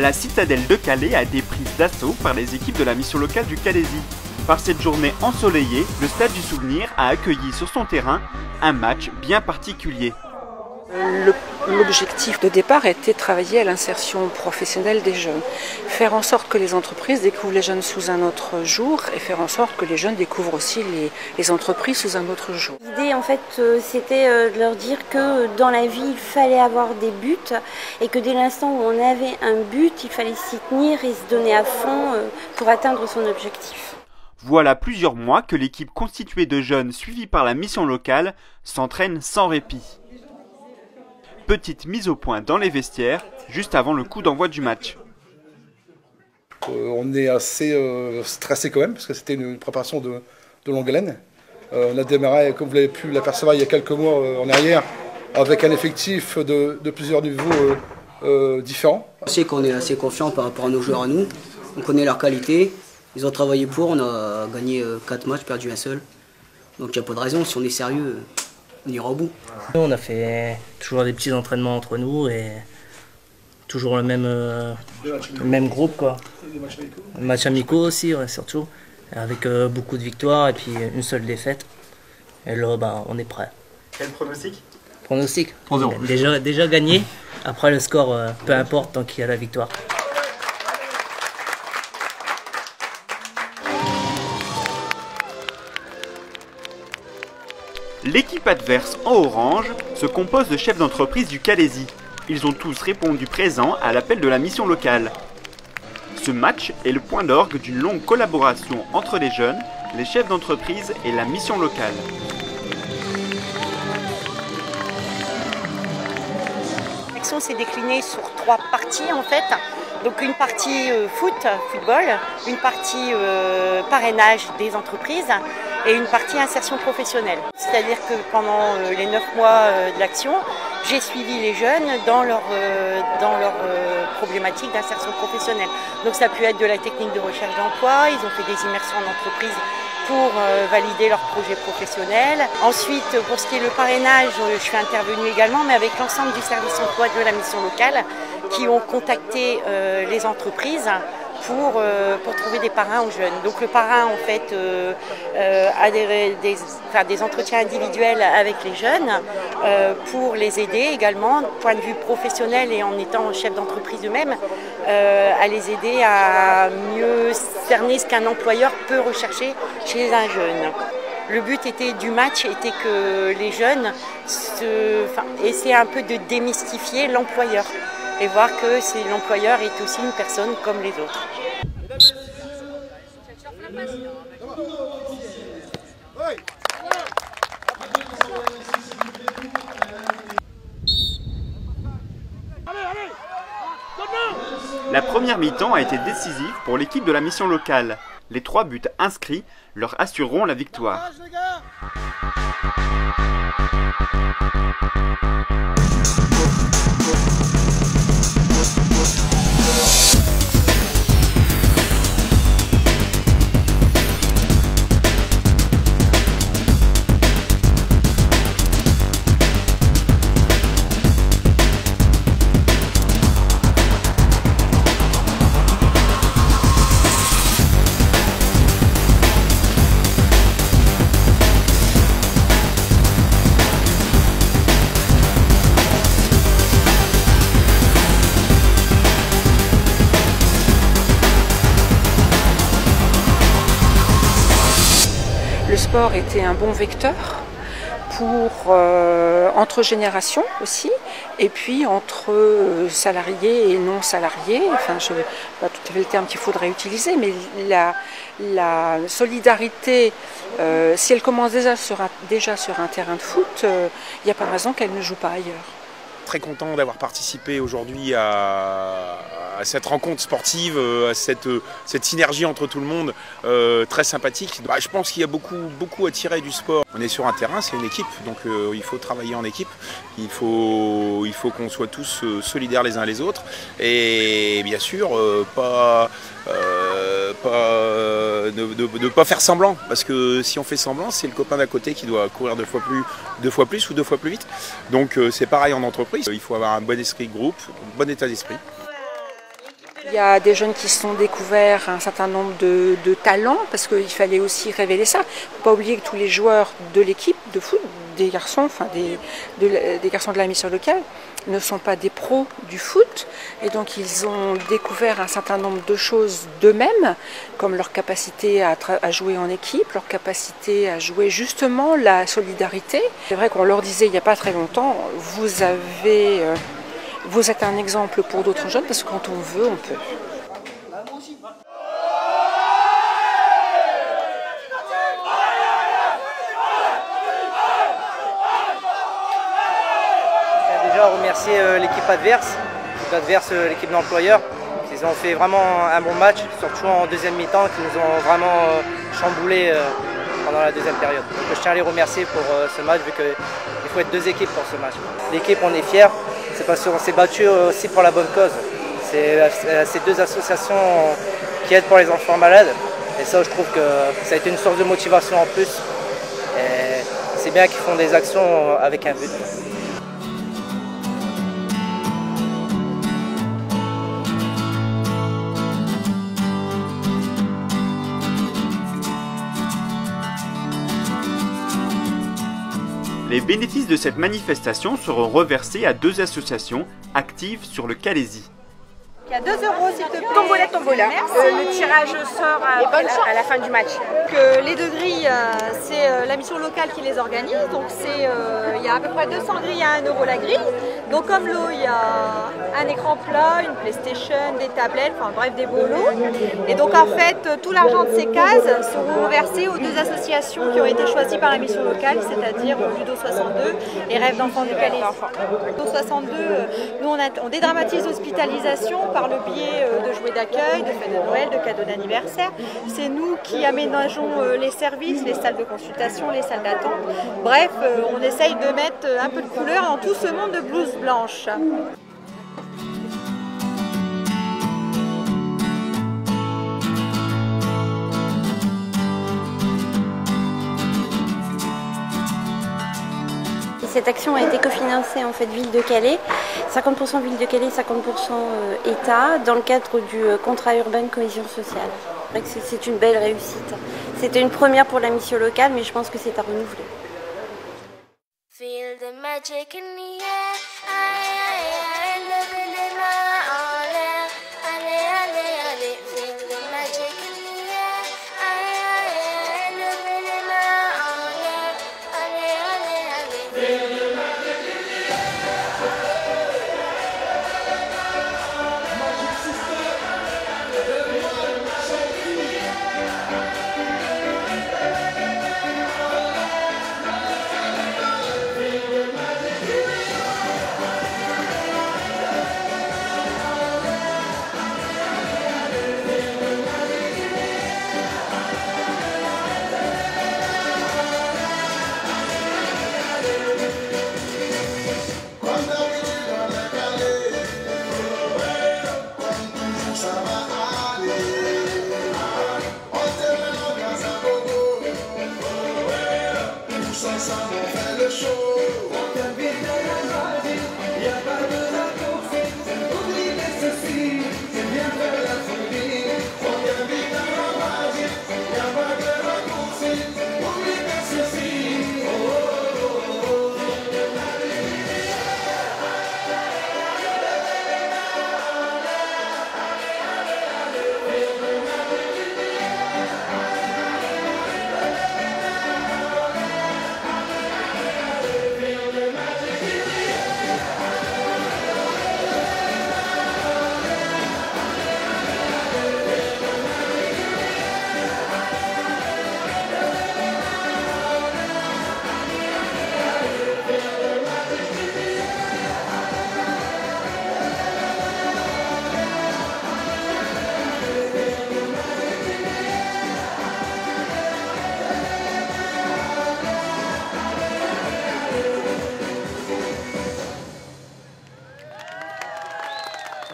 la citadelle de Calais a été prise d'assaut par les équipes de la mission locale du Calaisis. Par cette journée ensoleillée, le Stade du Souvenir a accueilli sur son terrain un match bien particulier. L'objectif de départ était de travailler à l'insertion professionnelle des jeunes. Faire en sorte que les entreprises découvrent les jeunes sous un autre jour et faire en sorte que les jeunes découvrent aussi les entreprises sous un autre jour. L'idée en fait c'était de leur dire que dans la vie il fallait avoir des buts et que dès l'instant où on avait un but il fallait s'y tenir et se donner à fond pour atteindre son objectif. Voilà plusieurs mois que l'équipe constituée de jeunes suivis par la mission locale s'entraîne sans répit. Petite mise au point dans les vestiaires, juste avant le coup d'envoi du match. On est assez stressé quand même, parce que c'était une préparation de longue haleine. On a démarré, comme vous l'avez pu l'apercevoir il y a quelques mois en arrière, avec un effectif de plusieurs niveaux différents. Je sais qu'on est assez confiant par rapport à nos joueurs à nous, on connaît leur qualité, ils ont travaillé pour, on a gagné 4 matchs, perdu un seul. Donc il n'y a pas de raison, si on est sérieux, on ira au bout. On a fait toujours des petits entraînements entre nous et toujours le même groupe, quoi. Les matchs amicaux aussi, ouais, surtout, avec beaucoup de victoires et puis une seule défaite. Et là, on est prêt. Quel pronostic? Pronostic 3-0. Déjà gagné, après le score, peu importe tant qu'il y a la victoire. L'équipe adverse en orange se compose de chefs d'entreprise du Calaisis. Ils ont tous répondu présents à l'appel de la mission locale. Ce match est le point d'orgue d'une longue collaboration entre les jeunes, les chefs d'entreprise et la mission locale. L'action s'est déclinée sur 3 parties en fait. Donc une partie football, une partie parrainage des entreprises et une partie insertion professionnelle. C'est-à-dire que pendant les 9 mois de l'action, j'ai suivi les jeunes dans leur problématique d'insertion professionnelle. Donc ça a pu être de la technique de recherche d'emploi, ils ont fait des immersions en entreprise pour valider leur projet professionnel. Ensuite, pour ce qui est le parrainage, je suis intervenue également, mais avec l'ensemble du service emploi de la mission locale qui ont contacté les entreprises pour trouver des parrains aux jeunes. Donc le parrain en fait a des entretiens individuels avec les jeunes pour les aider également, point de vue professionnel et en étant chef d'entreprise eux-mêmes, à les aider à mieux cerner ce qu'un employeur peut rechercher chez un jeune. Le but du match était que les jeunes essaient un peu de démystifier l'employeur et voir que l'employeur est aussi une personne comme les autres. La première mi-temps a été décisive pour l'équipe de la mission locale. Les 3 buts inscrits leur assureront la victoire. Le sport était un bon vecteur pour entre générations aussi, et puis entre salariés et non salariés. Enfin, je ne sais pas tout à fait le terme qu'il faudrait utiliser, mais la solidarité, si elle commence déjà sur un terrain de foot, il n'y a pas de raison qu'elle ne joue pas ailleurs. Très content d'avoir participé aujourd'hui à cette rencontre sportive, à cette synergie entre tout le monde, très sympathique. Je pense qu'il y a beaucoup à tirer du sport. On est sur un terrain, c'est une équipe, donc il faut travailler en équipe. Il faut qu'on soit tous solidaires les uns les autres. Et bien sûr, ne pas faire semblant, parce que si on fait semblant, c'est le copain d'à côté qui doit courir 2 fois plus ou 2 fois plus vite. Donc c'est pareil en entreprise, il faut avoir un bon esprit de groupe, un bon état d'esprit. Il y a des jeunes qui se sont découverts un certain nombre de talents parce qu'il fallait aussi révéler ça. Il ne faut pas oublier que tous les joueurs de l'équipe de foot, des garçons, des garçons de la mission locale, ne sont pas des pros du foot. Et donc ils ont découvert un certain nombre de choses d'eux-mêmes, comme leur capacité à jouer en équipe, leur capacité à jouer justement la solidarité. C'est vrai qu'on leur disait il n'y a pas très longtemps, vous êtes un exemple pour d'autres jeunes parce que quand on veut, on peut. Déjà remercier l'équipe adverse, l'équipe d'employeurs. Ils ont fait vraiment un bon match, surtout en deuxième mi-temps, qui nous ont vraiment chamboulé pendant la deuxième période. Donc je tiens à les remercier pour ce match, vu qu'il faut être deux équipes pour ce match. L'équipe, on est fiers. C'est parce qu'on s'est battu aussi pour la bonne cause. C'est ces deux associations qui aident pour les enfants malades. Et ça, je trouve que ça a été une source de motivation en plus. Et c'est bien qu'ils font des actions avec un but. Les bénéfices de cette manifestation seront reversés à deux associations actives sur le Calaisis. Il y a 2 €, s'il te plaît. Tombola. Le tirage sort à la fin du match. Les 2 grilles, c'est la mission locale qui les organise. Donc il y a à peu près 200 grilles à 1 € la grille. Donc comme l'eau, il y a un écran plat, une PlayStation, des tablettes, enfin bref des beaux lots. Et donc en fait, tout l'argent de ces cases seront versés aux 2 associations qui ont été choisies par la mission locale, c'est-à-dire Ludo 62 et Rêves d'enfants du Calaisis. Ludo 62, nous on dédramatise l'hospitalisation par le biais de jouets d'accueil, de fêtes de Noël, de cadeaux d'anniversaire. C'est nous qui aménageons les services, les salles de consultation, les salles d'attente. Bref, on essaye de mettre un peu de couleur dans tout ce monde de blouses blanches. Cette action a été cofinancée en fait Ville de Calais, 50% Ville de Calais, 50% État, dans le cadre du contrat urbain de cohésion sociale. C'est une belle réussite. C'était une première pour la mission locale, mais je pense que c'est à renouveler. Feel the magic in the air.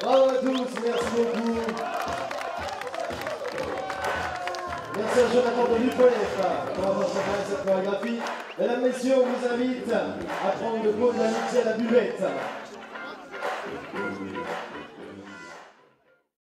Bravo à tous, merci beaucoup. Merci à Jonathan de l'UPF pour avoir préparé cette chorégraphie. Mesdames, Messieurs, on vous invite à prendre le pot de l'amitié à la buvette.